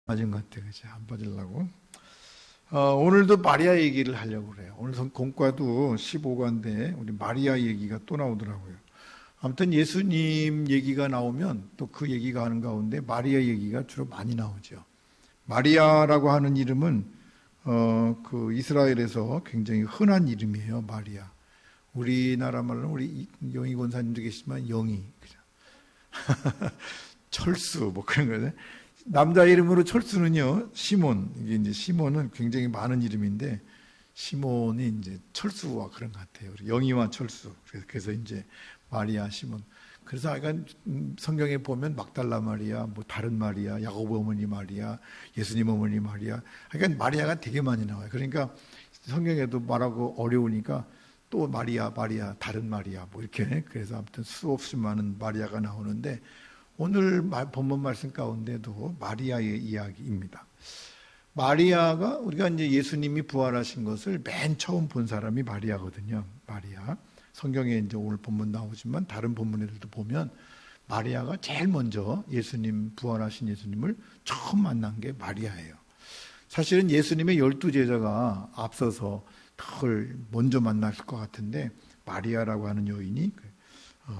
맞은 것 같아요. 그치? 안 빠지려고. 오늘도 마리아 얘기를 하려고 그래요. 오늘 공과도 15과인데 우리 마리아 얘기가 또 나오더라고요. 아무튼 예수님 얘기가 나오면 또 그 얘기가 하는 가운데 마리아 얘기가 주로 많이 나오죠. 마리아라고 하는 이름은 그 이스라엘에서 굉장히 흔한 이름이에요. 마리아. 우리나라 말로는 우리 영희 권사님도 계시지만 영희, 그죠? 철수 뭐 그런 거죠. 남자 이름으로 철수는요, 시몬. 이게 이제 시몬은 굉장히 많은 이름인데, 시몬이 이제 철수와 그런 것 같아요. 영희와 철수. 그래서 이제 마리아, 시몬. 그래서 약간 성경에 보면 막달라 마리아, 뭐 다른 마리아, 야고보 어머니 마리아, 예수님 어머니 마리아. 그러니까 마리아가 되게 많이 나와요. 그러니까 성경에도 말하고 어려우니까 또 마리아, 마리아, 다른 마리아, 뭐 이렇게. 그래서 아무튼 수없이 많은 마리아가 나오는데, 오늘 본문 말씀 가운데도 마리아의 이야기입니다. 마리아가 우리가 이제 예수님이 부활하신 것을 맨 처음 본 사람이 마리아거든요. 마리아. 성경에 이제 오늘 본문 나오지만 다른 본문들도 보면 마리아가 제일 먼저 예수님 부활하신 예수님을 처음 만난 게 마리아예요. 사실은 예수님의 12제자가 앞서서 그걸 먼저 만났을 것 같은데 마리아라고 하는 여인이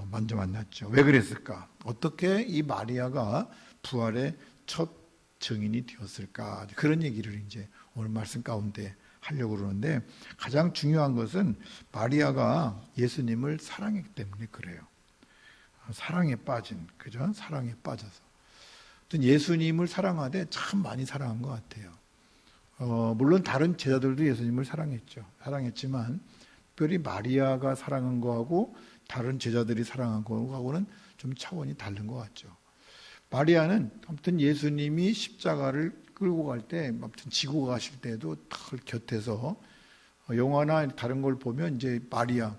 먼저 만났죠. 왜 그랬을까? 어떻게 이 마리아가 부활의 첫 증인이 되었을까? 그런 얘기를 이제 오늘 말씀 가운데 하려고 그러는데 가장 중요한 것은 마리아가 예수님을 사랑했기 때문에 그래요. 사랑에 빠진, 그죠? 사랑에 빠져서. 예수님을 사랑하되 참 많이 사랑한 것 같아요. 물론 다른 제자들도 예수님을 사랑했죠. 사랑했지만 특별히 마리아가 사랑한 거하고 다른 제자들이 사랑한 거하고는 좀 차원이 다른 것 같죠. 마리아는 아무튼 예수님이 십자가를 끌고 갈 때, 아무튼 지고 가실 때도 곁에서 영화나 다른 걸 보면 이제 마리아,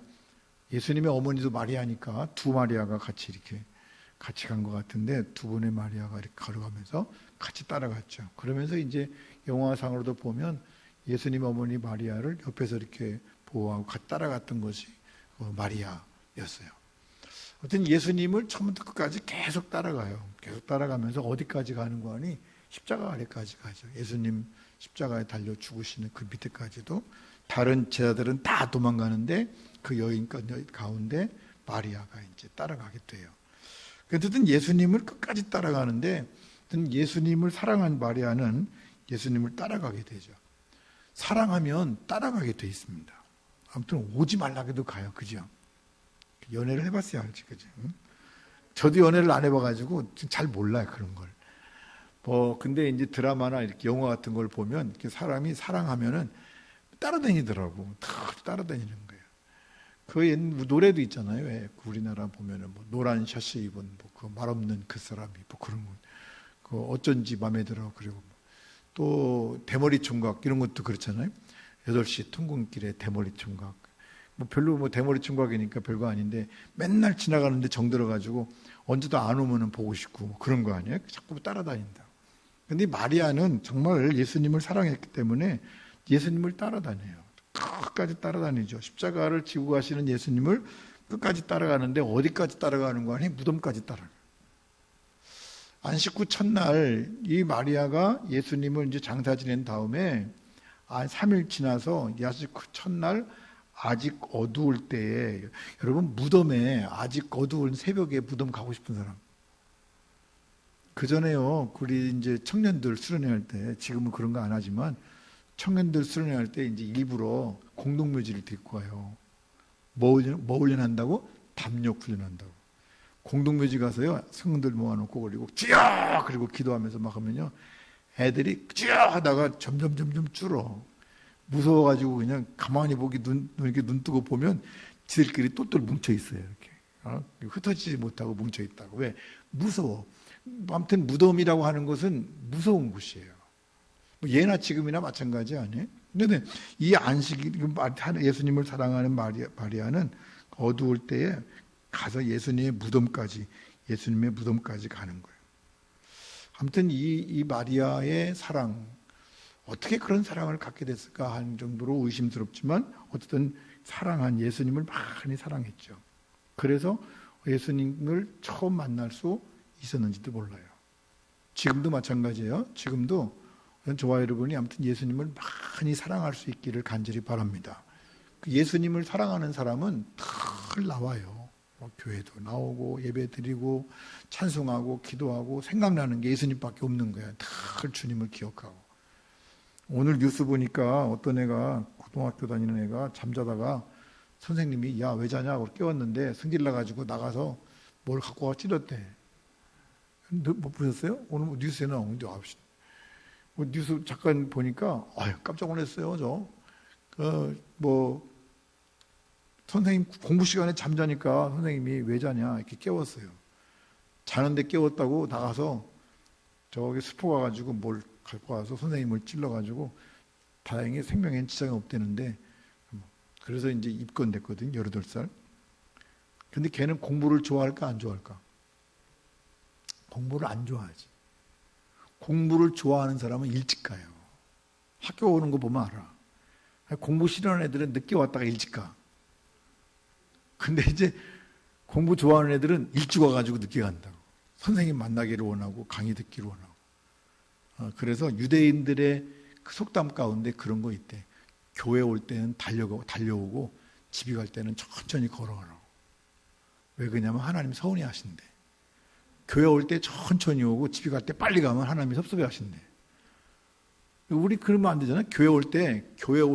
예수님의 어머니도 마리아니까 두 마리아가 같이 이렇게 같이 간 것 같은데 두 분의 마리아가 이렇게 걸어가면서 같이 따라갔죠. 그러면서 이제 영화상으로도 보면 예수님 어머니 마리아를 옆에서 이렇게 보호하고 같이 따라갔던 것이 마리아였어요. 아무튼 예수님을 처음부터 끝까지 계속 따라가요. 계속 따라가면서 어디까지 가는 거 아니? 십자가 아래까지 가죠. 예수님 십자가에 달려 죽으시는 그 밑에까지도. 다른 제자들은 다 도망가는데 그 여인 가운데 마리아가 이제 따라가게 돼요. 어쨌든 예수님을 끝까지 따라가는데 예수님을 사랑한 마리아는 예수님을 따라가게 되죠. 사랑하면 따라가게 돼 있습니다. 아무튼 오지 말라고도 가요. 그죠? 연애를 해봤어야 알지, 그죠? 저도 연애를 안 해봐가지고 잘 몰라요, 그런 걸. 근데 이제 드라마나 이렇게 영화 같은 걸 보면 이렇게 사람이 사랑하면은 따라다니더라고. 따라다니는 거예요. 그 노래도 있잖아요. 왜? 우리나라 보면은 뭐 노란 셔츠 입은 그 말없는 그 사람이 그런 거. 그 어쩐지 마음에 들어. 그리고 또 대머리 총각 이런 것도 그렇잖아요. 8시 통근길에 대머리 총각. 별로 대머리 총각이니까 별거 아닌데 맨날 지나가는데 정들어가지고 언제도 안 오면은 보고 싶고 그런 거 아니에요? 자꾸 따라다닌다. 근데 마리아는 정말 예수님을 사랑했기 때문에 예수님을 따라다녀요. 끝까지 따라다니죠. 십자가를 지고 가시는 예수님을 끝까지 따라가는데 어디까지 따라가는 거 아니? 무덤까지 따라가요. 안식 후 첫날 이 마리아가 예수님을 이제 장사 지낸 다음에 3일 지나서 안식 후 첫날 아직 어두울 때에, 여러분 무덤에 아직 어두운 새벽에 무덤 가고 싶은 사람? 그 전에요, 우리 이제 청년들 수련회할 때, 지금은 그런 거 안 하지만 청년들 수련회할 때 이제 일부러 공동묘지를 데리고 와요. 뭐 훈련한다고? 담력 훈련한다고. 공동묘지 가서요, 성들 모아놓고 그리고 주여! 그리고 기도하면서 막 하면요, 애들이 주여! 하다가 점점 줄어. 무서워가지고 그냥 가만히 보기 이렇게 눈 뜨고 보면 지들끼리 똘똘 뭉쳐 있어요. 이렇게 흩어지지 못하고 뭉쳐 있다고. 왜? 무서워. 아무튼 무덤이라고 하는 것은 무서운 곳이에요. 예나 지금이나 마찬가지 아니에요? 근데 이 안식이 예수님을 사랑하는 마리아는 어두울 때에 가서 예수님의 무덤까지 가는 거예요. 아무튼 이 마리아의 사랑, 어떻게 그런 사랑을 갖게 됐을까 하는 정도로 의심스럽지만 어쨌든 사랑한 예수님을 많이 사랑했죠. 그래서 예수님을 처음 만날 수 있었는지도 몰라요. 지금도 마찬가지예요. 지금도 저와 여러분이 아무튼 예수님을 많이 사랑할 수 있기를 간절히 바랍니다. 그 예수님을 사랑하는 사람은 늘 나와요. 교회도 나오고 예배 드리고 찬송하고 기도하고 생각나는 게 예수님밖에 없는 거야. 늘 주님을 기억하고. 오늘 뉴스 보니까 어떤 애가 고등학교 다니는 애가 잠자다가 선생님이 야 왜 자냐고 깨웠는데 승질 나가지고 나가서 뭘 갖고 와 찔렀대. 못 보셨어요? 오늘 뉴스에 나오는데 뉴스 잠깐 보니까 깜짝 놀랐어요. 선생님 공부 시간에 잠자니까 선생님이 왜 자냐 이렇게 깨웠어요. 자는데 깨웠다고 나가서 저기 슈퍼 가가지고 뭘 갖고 와서 선생님을 찔러가지고 다행히 생명엔 지장이 없대는데 그래서 이제 입건됐거든요. 18살. 근데 걔는 공부를 좋아할까 안 좋아할까? 공부를 안 좋아하지. 공부를 좋아하는 사람은 일찍 가요. 학교 오는 거 보면 알아. 공부 싫어하는 애들은 늦게 왔다가 일찍 가. 근데 이제 공부 좋아하는 애들은 일찍 와가지고 늦게 간다고. 선생님 만나기를 원하고 강의 듣기를 원하고. 그래서 유대인들의 그 속담 가운데 그런 거 있대. 교회 올 때는 달려오고 집에 갈 때는 천천히 걸어가라고. 왜 그러냐면 하나님 서운해 하신대. 교회 올 때 천천히 오고 집에 갈 때 빨리 가면 하나님이 섭섭해 하신대. 우리 그러면 안 되잖아. 교회 올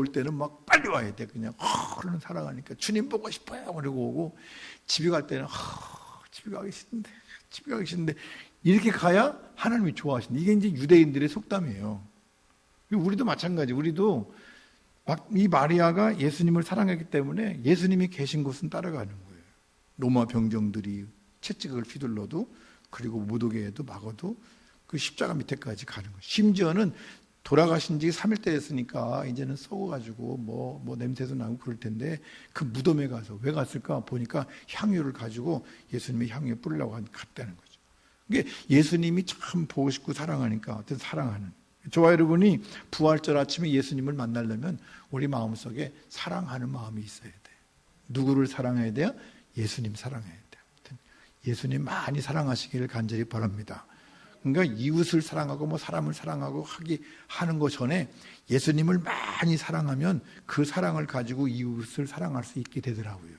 때는 막 빨리 와야 돼. 그냥 그러는 살아가니까 주님 보고 싶어요. 그러고 오고 집에 갈 때는 집에 가기 싫은데 이렇게 가야 하나님이 좋아하신대. 이게 이제 유대인들의 속담이에요. 우리도 마찬가지. 우리도 이 마리아가 예수님을 사랑했기 때문에 예수님이 계신 곳은 따라가는 거예요. 로마 병정들이 채찍을 휘둘러도 그리고 무더기에도 막아도 그 십자가 밑에까지 가는 거예요. 심지어는 돌아가신 지 3일 때 됐으니까 이제는 썩어가지고 뭐 냄새도 나고 그럴 텐데 그 무덤에 가서 왜 갔을까 보니까 향유를 가지고 예수님의 향유에 뿌리려고 갔다는 거죠. 이게 예수님이 참 보고 싶고 사랑하니까 어떤 사랑하는. 저와 여러분이 부활절 아침에 예수님을 만나려면 우리 마음속에 사랑하는 마음이 있어야 돼. 누구를 사랑해야 돼요? 예수님 사랑해야 돼. 예수님 많이 사랑하시기를 간절히 바랍니다. 그러니까 이웃을 사랑하고 사람을 사랑하고 하는 것 전에 예수님을 많이 사랑하면 그 사랑을 가지고 이웃을 사랑할 수 있게 되더라고요.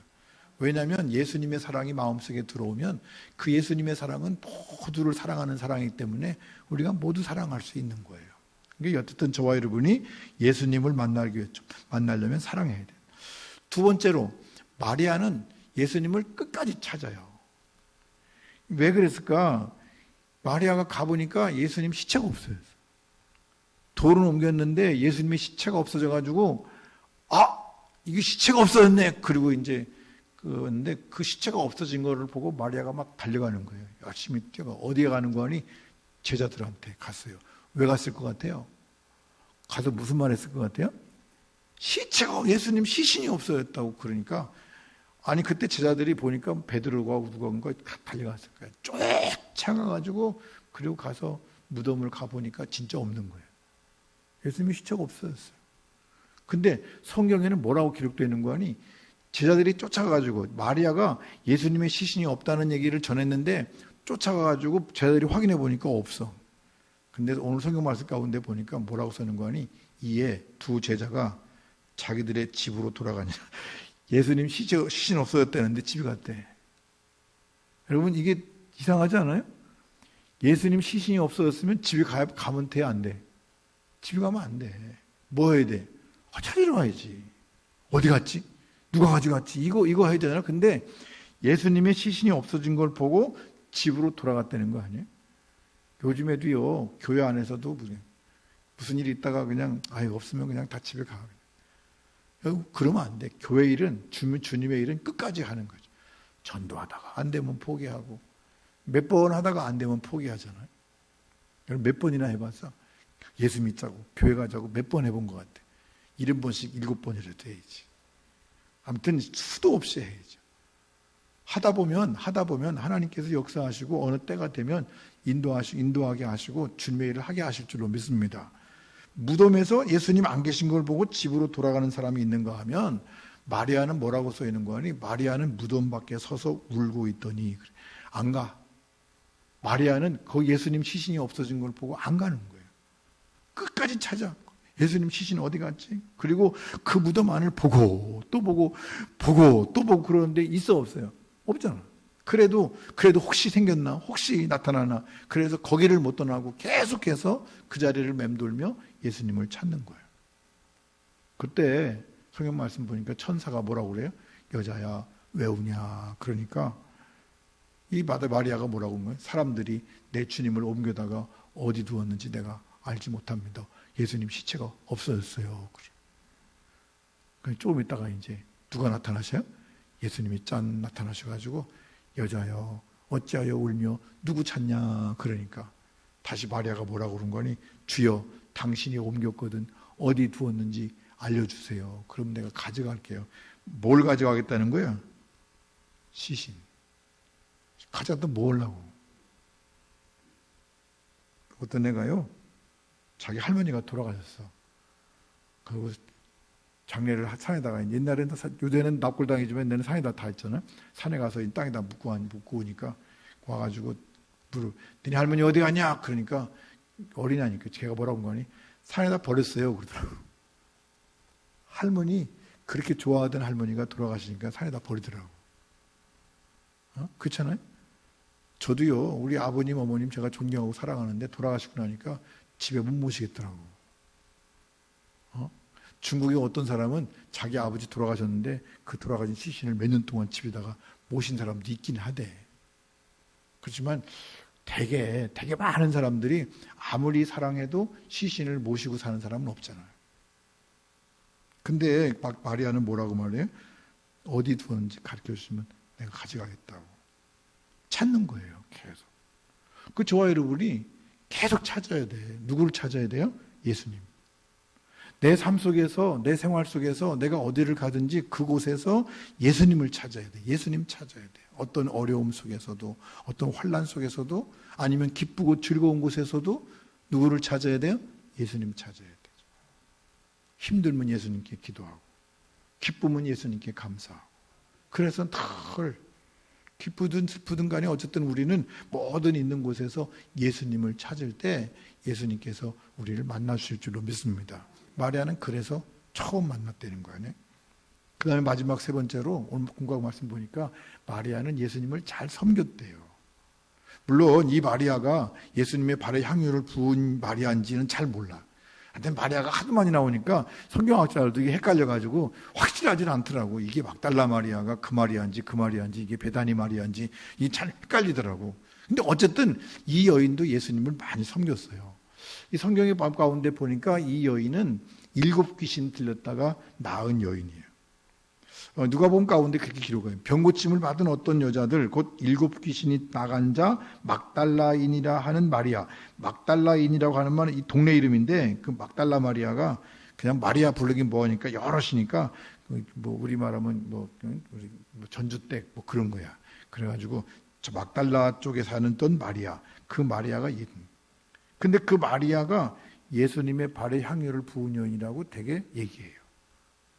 왜냐하면 예수님의 사랑이 마음속에 들어오면 그 예수님의 사랑은 모두를 사랑하는 사랑이기 때문에 우리가 모두 사랑할 수 있는 거예요. 그러니까 어쨌든 저와 여러분이 예수님을 만나려면 사랑해야 돼요. 두 번째로 마리아는 예수님을 끝까지 찾아요. 왜 그랬을까? 마리아가 가보니까 예수님 시체가 없어요. 돌은 옮겼는데 예수님의 시체가 없어져가지고 이게 시체가 없어졌네. 그리고 이제 근데 그 시체가 없어진 거를 보고 마리아가 막 달려가는 거예요. 열심히 뛰어가. 어디에 가는 거 하니 제자들한테 갔어요. 왜 갔을 것 같아요? 가서 무슨 말 했을 것 같아요? 예수님 시신이 없어졌다고. 그러니까 아니 그때 제자들이 보니까 베드로가 누군가 달려갔을 거예요. 쭉 차가가지고 그리고 가서 무덤을 가보니까 진짜 없는 거예요. 예수님이 시체가 없어졌어요. 근데 성경에는 뭐라고 기록되어 있는 거 아니? 제자들이 쫓아가가지고 마리아가 예수님의 시신이 없다는 얘기를 전했는데 쫓아가가지고 제자들이 확인해 보니까 없어. 근데 오늘 성경 말씀 가운데 보니까 뭐라고 써는 거 아니? 이에 두 제자가 자기들의 집으로 돌아가냐. 예수님 시신 없어졌다는데 집에 갔대. 여러분 이게 이상하지 않아요? 예수님 시신이 없어졌으면 집에 가면 돼, 안 돼? 집에 가면 안 돼. 뭐 해야 돼? 찾으러 와야지. 어디 갔지? 누가 가져갔지? 이거 해야 되잖아. 근데 예수님의 시신이 없어진 걸 보고 집으로 돌아갔다는 거 아니에요? 요즘에도요, 교회 안에서도 무슨 일이 있다가 그냥 없으면 그냥 다 집에 가. 그러면 안 돼. 교회 일은 주님의 일은 끝까지 하는 거죠. 전도하다가 안 되면 포기하고 몇 번 하다가 안 되면 포기하잖아요. 여러분 몇 번이나 해봤어? 예수 믿자고 교회 가자고 몇 번 해본 것 같아. 70번씩 7번이라도 해야지. 아무튼 수도 없이 해야죠. 하다 보면 하나님께서 역사하시고 어느 때가 되면 인도하게 하시고 주님의 일을 하게 하실 줄로 믿습니다. 무덤에서 예수님 안 계신 걸 보고 집으로 돌아가는 사람이 있는가 하면 마리아는 뭐라고 써 있는 거 아니? 마리아는 무덤 밖에 서서 울고 있더니 안 가. 마리아는 그 예수님 시신이 없어진 걸 보고 안 가는 거예요. 끝까지 찾아. 예수님 시신 어디 갔지? 그리고 그 무덤 안을 보고 또 보고 또 보고 그러는데 있어 없어요? 없잖아. 그래도 혹시 생겼나? 혹시 나타나나? 그래서 거기를 못 떠나고 계속해서 그 자리를 맴돌며 예수님을 찾는 거예요. 그때 성경 말씀 보니까 천사가 뭐라고 그래요? 여자야 왜 우냐? 그러니까 이 마리아가 뭐라고 한 거예요? 사람들이 내 주님을 옮겨다가 어디 두었는지 내가 알지 못합니다. 예수님 시체가 없어졌어요. 그래. 조금 있다가 이제 누가 나타나셔요? 예수님이 짠 나타나셔가지고 여자여 어찌하여 울며 누구 찾냐? 그러니까 다시 마리아가 뭐라고 그런 거니? 주여 당신이 옮겼거든 어디 두었는지 알려주세요. 그럼 내가 가져갈게요. 뭘 가져가겠다는 거야? 시신. 가져다 뭐 하려고? 어떤 애가요, 자기 할머니가 돌아가셨어. 그리고 장례를 산에다가, 옛날에는, 요새는 납골당이지만 옛날에는 산에다 다 했잖아요. 산에 가서 땅에다 묻고 오니까 와가지고 너네 할머니 어디 갔냐? 그러니까 어린아니까 제가 뭐라고 한 거니? 산에다 버렸어요. 그러더라고. 할머니, 그렇게 좋아하던 할머니가 돌아가시니까 산에다 버리더라고. 그렇잖아요? 저도요, 우리 아버님, 어머님 제가 존경하고 사랑하는데 돌아가시고 나니까 집에 못 모시겠더라고. 중국의 어떤 사람은 자기 아버지 돌아가셨는데 그 돌아가신 시신을 몇 년 동안 집에다가 모신 사람도 있긴 하대. 그렇지만 되게 많은 사람들이 아무리 사랑해도 시신을 모시고 사는 사람은 없잖아요. 근데 마리아는 뭐라고 말해요? 어디 두었는지 가르쳐 주시면 내가 가져가겠다고. 찾는 거예요, 계속. 저와 여러분이 계속 찾아야 돼. 누구를 찾아야 돼요? 예수님. 내 삶 속에서, 내 생활 속에서 내가 어디를 가든지 그곳에서 예수님을 찾아야 돼. 예수님 찾아야 돼. 어떤 어려움 속에서도, 어떤 환난 속에서도, 아니면 기쁘고 즐거운 곳에서도 누구를 찾아야 돼요? 예수님 찾아야 돼. 힘들면 예수님께 기도하고, 기쁨은 예수님께 감사하고. 그래서 늘 기쁘든 슬프든 간에 어쨌든 우리는 뭐든 있는 곳에서 예수님을 찾을 때 예수님께서 우리를 만나실 줄로 믿습니다. 마리아는 그래서 처음 만났다는 거예요. 그 다음에 마지막 세 번째로 오늘 공부하고 말씀 보니까 마리아는 예수님을 잘 섬겼대요. 물론 이 마리아가 예수님의 발에 향유를 부은 마리아인지는 잘 몰라. 근데 마리아가 하도 많이 나오니까 성경학자들도 이게 헷갈려가지고 확실하지는 않더라고. 이게 막달라 마리아가 그 마리아인지 이게 베다니 마리아인지 이게 잘 헷갈리더라고. 근데 어쨌든 이 여인도 예수님을 많이 섬겼어요. 이 성경의 가운데 보니까 이 여인은 7 귀신 들렸다가 나은 여인이에요. 누가복음 가운데 그렇게 기록해요. 병고침을 받은 어떤 여자들 곧 7 귀신이 나간 자 막달라인이라 하는 마리아. 막달라인이라고 하는 말은 이 동네 이름인데 그 막달라 마리아가 그냥 마리아 부르긴 뭐하니까 여럿이니까 뭐 우리 말하면 우리 전주댁 뭐 그런 거야. 그래가지고 저 막달라 쪽에 사는 던 마리아. 그 마리아가 근데 그 마리아가 예수님의 발에 향유를 부은 여인이라고 되게 얘기해요.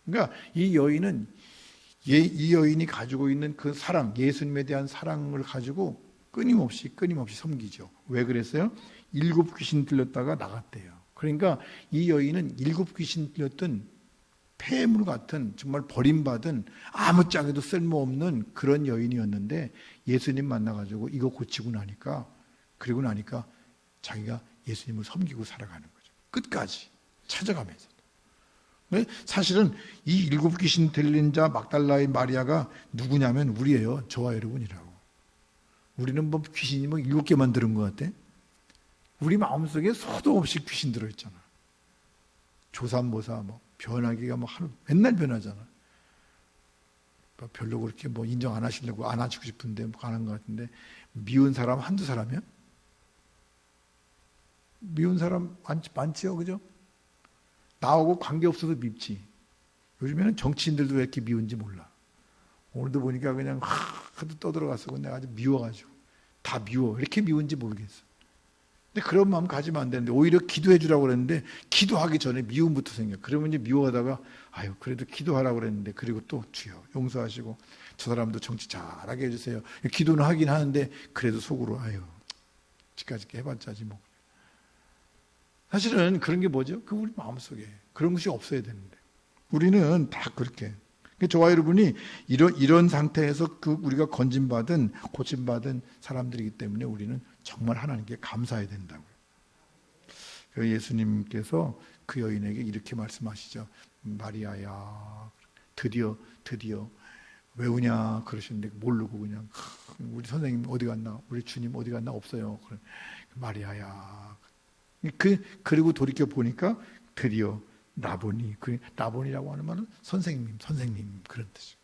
그러니까 이 여인이 가지고 있는 그 사랑, 예수님에 대한 사랑을 가지고 끊임없이 섬기죠. 왜 그랬어요? 7 귀신 들렸다가 나갔대요. 그러니까 이 여인은 7 귀신 들렸던 폐물 같은 정말 버림받은 아무짝에도 쓸모없는 그런 여인이었는데 예수님 만나가지고 이거 고치고 나니까 그리고 나니까 자기가 예수님을 섬기고 살아가는 거죠. 끝까지 찾아가면서. 사실은 이 7 귀신 들린 자 막달라의 마리아가 누구냐면 우리예요. 저와 여러분이라고. 우리는 뭐 귀신이 7개만 들은 것 같아? 우리 마음속에 소도 없이 귀신 들어있잖아. 조삼모사 변하기가 하루 맨날 변하잖아. 별로 그렇게 인정 안 하시려고 안 하시고 싶은데 안 한 것 같은데 미운 사람 한두 사람이야? 미운 사람 많지요, 그죠? 나하고 관계없어도 밉지. 요즘에는 정치인들도 왜 이렇게 미운지 몰라. 오늘도 보니까 그냥 하도 떠들어갔어. 근데 아주 미워가지고. 다 미워. 왜 이렇게 미운지 모르겠어. 근데 그런 마음 가지면 안 되는데 오히려 기도해 주라고 그랬는데 기도하기 전에 미움부터 생겨. 그러면 이제 미워하다가 그래도 기도하라고 그랬는데 그리고 또 주여 용서하시고 저 사람도 정치 잘하게 해주세요. 기도는 하긴 하는데 그래도 속으로 지까짓게 해봤자지 뭐. 사실은 그런 게 뭐죠? 그 우리 마음속에 그런 것이 없어야 되는데 우리는 다 그렇게. 저와 여러분이 이런 상태에서 우리가 건진받은 고침받은 사람들이기 때문에 우리는 정말 하나님께 감사해야 된다고요. 예수님께서 그 여인에게 이렇게 말씀하시죠. 마리아야, 드디어 왜 우냐 그러시는데 모르고 그냥 우리 선생님 어디 갔나, 우리 주님 어디 갔나 없어요. 마리아야. 그리고 돌이켜 보니까 드디어 라보니, 라보니라고 하는 말은 선생님 그런 뜻이에요.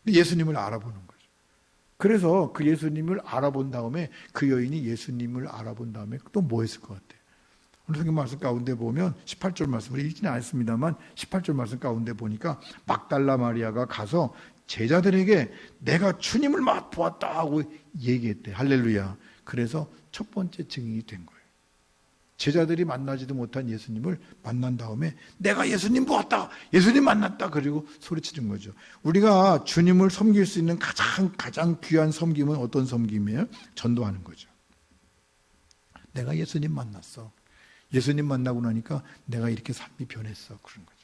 예수님을 알아보는 거죠. 그래서 그 예수님을 알아본 다음에 그 여인이 예수님을 알아본 다음에 또 뭐 했을 것 같아요? 오늘 성경 말씀 가운데 보면 18절 말씀, 우리 읽지는 않습니다만 18절 말씀 가운데 보니까 막달라 마리아가 가서 제자들에게 내가 주님을 보았다 하고 얘기했대. 할렐루야. 그래서 첫 번째 증인이 된 거예요. 제자들이 만나지도 못한 예수님을 만난 다음에 내가 예수님 보았다, 예수님 만났다, 그리고 소리치는 거죠. 우리가 주님을 섬길 수 있는 가장 귀한 섬김은 어떤 섬김이에요? 전도하는 거죠. 내가 예수님 만났어. 예수님 만나고 나니까 내가 이렇게 삶이 변했어. 그런 거죠.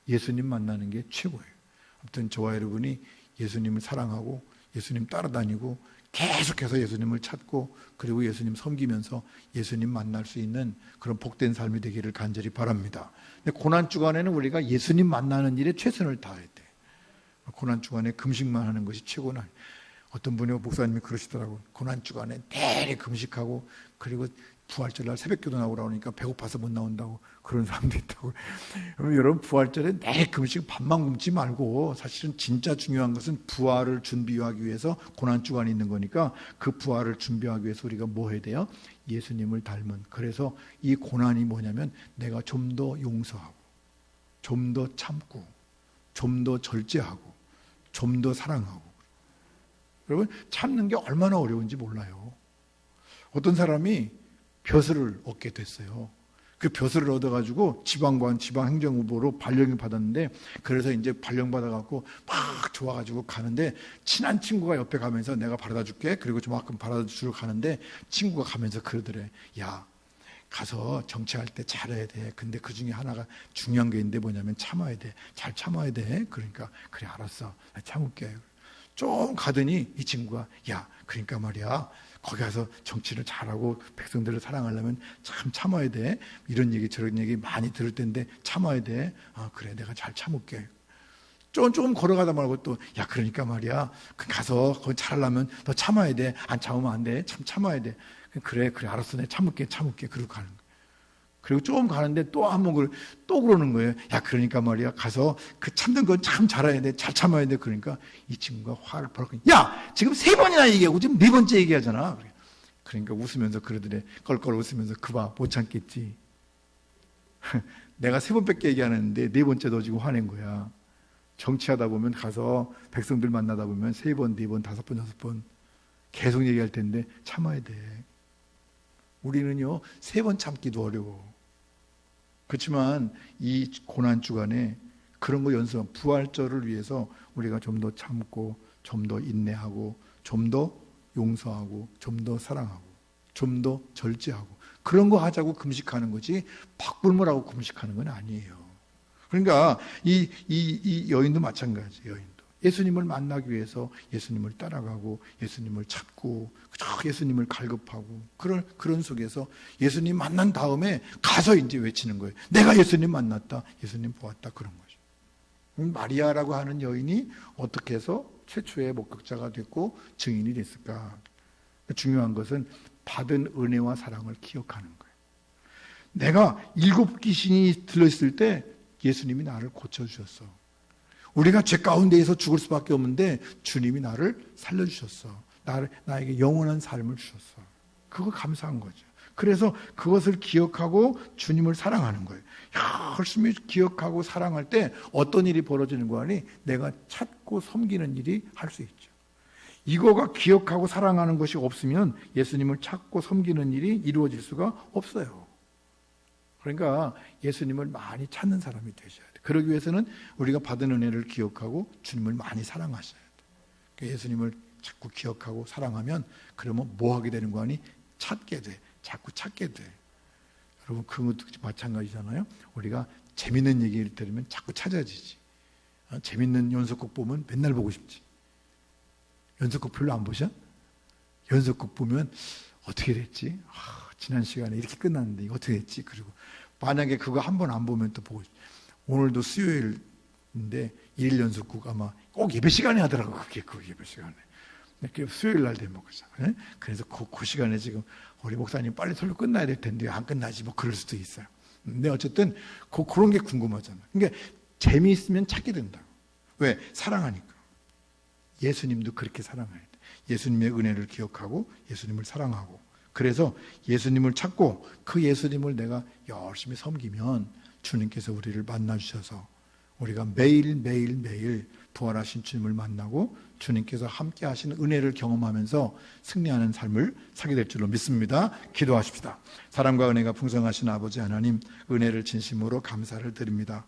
예수님 만나는 게 최고예요. 아무튼 저와 여러분이 예수님을 사랑하고 예수님 따라다니고 계속해서 예수님을 찾고 그리고 예수님 섬기면서 예수님 만날 수 있는 그런 복된 삶이 되기를 간절히 바랍니다. 근데 고난주간에는 우리가 예수님 만나는 일에 최선을 다해야 돼. 고난주간에 금식만 하는 것이 최고는 아니에요. 어떤 분이 목사님이 그러시더라고요. 고난주간에 내내 금식하고 그리고 부활절날 새벽기도 나오라고 하니까 배고파서 못 나온다고 그런 사람도 있다고. 그럼 여러분 부활절에 내일 금식 밥만 굶지 말고 사실은 진짜 중요한 것은 부활을 준비하기 위해서 고난주간이 있는 거니까 그 부활을 준비하기 위해서 우리가 뭐 해야 돼요? 예수님을 닮은. 그래서 이 고난이 뭐냐면 내가 좀 더 용서하고 좀 더 참고 좀 더 절제하고 좀 더 사랑하고. 여러분 참는 게 얼마나 어려운지 몰라요. 어떤 사람이 벼슬을 얻게 됐어요. 그 벼슬을 얻어가지고 지방관, 지방행정후보로 발령을 받았는데 그래서 이제 발령받아갖고 막 좋아가지고 가는데 친한 친구가 옆에 가면서 내가 바라다 줄게. 그리고 저만큼 바라다 주러 가는데 친구가 가면서 그러더래. 야, 가서 정치할 때 잘해야 돼. 근데 그 중에 하나가 중요한 게 있는데 뭐냐면 참아야 돼. 잘 참아야 돼. 그러니까 그래 알았어. 나 참을게. 좀 가더니 이 친구가 야, 그러니까 말이야. 거기 가서 정치를 잘하고 백성들을 사랑하려면 참 참아야 돼. 이런 얘기 저런 얘기 많이 들을 텐데 참아야 돼. 아 그래 내가 잘 참을게. 조금 걸어가다 말고 또 야 그러니까 말이야. 가서 거기 잘하려면 너 참아야 돼. 안 참으면 안 돼. 참아야 돼. 그래 알았어. 내가 참을게. 그러고 가는 거야. 그리고 조금 가는데 또 한 번 또 그러는 거예요. 야 그러니까 말이야. 가서 그 참는 건 참 잘해야 돼. 잘 참아야 돼. 그러니까 이 친구가 화를 벌컥. 야 지금 3번이나 얘기하고 지금 4번째 얘기하잖아. 그러니까 웃으면서 그러더래. 껄껄 웃으면서 그 봐 못 참겠지. 내가 3번밖에 얘기 안 했는데 4번째 너 지금 화낸 거야. 정치하다 보면 가서 백성들 만나다 보면 3번, 4번, 5번, 6번 계속 얘기할 텐데 참아야 돼. 우리는요 3번 참기도 어려워. 그렇지만 이 고난주간에 그런 거 연습하면 부활절을 위해서 우리가 좀 더 참고 좀 더 인내하고 좀 더 용서하고 좀 더 사랑하고 좀 더 절제하고 그런 거 하자고 금식하는 거지 박불물하고 금식하는 건 아니에요. 그러니까 이 여인도 마찬가지예요. 여인도 예수님을 만나기 위해서 예수님을 따라가고 예수님을 찾고 예수님을 갈급하고 그런 속에서 예수님 만난 다음에 가서 이제 외치는 거예요. 내가 예수님 만났다. 예수님 보았다. 그런 거죠. 마리아라고 하는 여인이 어떻게 해서 최초의 목격자가 됐고 증인이 됐을까? 중요한 것은 받은 은혜와 사랑을 기억하는 거예요. 내가 7 귀신이 들렸을 때 예수님이 나를 고쳐주셨어. 우리가 죄 가운데에서 죽을 수밖에 없는데 주님이 나를 살려주셨어. 나에게 영원한 삶을 주셨어. 그거 감사한 거죠. 그래서 그것을 기억하고 주님을 사랑하는 거예요. 열심히 기억하고 사랑할 때 어떤 일이 벌어지는 거 아니? 내가 찾고 섬기는 일이 할 수 있죠. 이거가 기억하고 사랑하는 것이 없으면 예수님을 찾고 섬기는 일이 이루어질 수가 없어요. 그러니까 예수님을 많이 찾는 사람이 되셔야 돼요. 그러기 위해서는 우리가 받은 은혜를 기억하고 주님을 많이 사랑하셔야 돼요. 예수님을 자꾸 기억하고 사랑하면 그러면 뭐 하게 되는 거 아니? 찾게 돼. 자꾸 찾게 돼. 여러분, 그것도 마찬가지잖아요. 우리가 재밌는 얘기를 들으면 자꾸 찾아지지. 재밌는 연속극 보면 맨날 보고 싶지. 연속극 별로 안 보셔? 연속극 보면 어떻게 됐지? 지난 시간에 이렇게 끝났는데 이거 어떻게 됐지? 그리고 만약에 그거 한 번 안 보면 또 보고 싶지. 오늘도 수요일인데 1일 연속극 아마 꼭 예배 시간에 하더라고. 그게 그 예배 시간에. 수요일 날 되면 그렇잖아요. 그래서 그 시간에 지금 우리 목사님 빨리 설교 끝나야 될 텐데 안 끝나지 뭐 그럴 수도 있어요. 근데 어쨌든 그런 게 궁금하잖아요. 그러니까 재미있으면 찾게 된다고. 왜? 사랑하니까. 예수님도 그렇게 사랑해야 돼. 예수님의 은혜를 기억하고 예수님을 사랑하고. 그래서 예수님을 찾고 그 예수님을 내가 열심히 섬기면 주님께서 우리를 만나주셔서 우리가 매일 부활하신 주님을 만나고 주님께서 함께 하시는 은혜를 경험하면서 승리하는 삶을 살게 될 줄로 믿습니다. 기도하십시다. 사랑과 은혜가 풍성하신 아버지 하나님, 은혜를 진심으로 감사를 드립니다.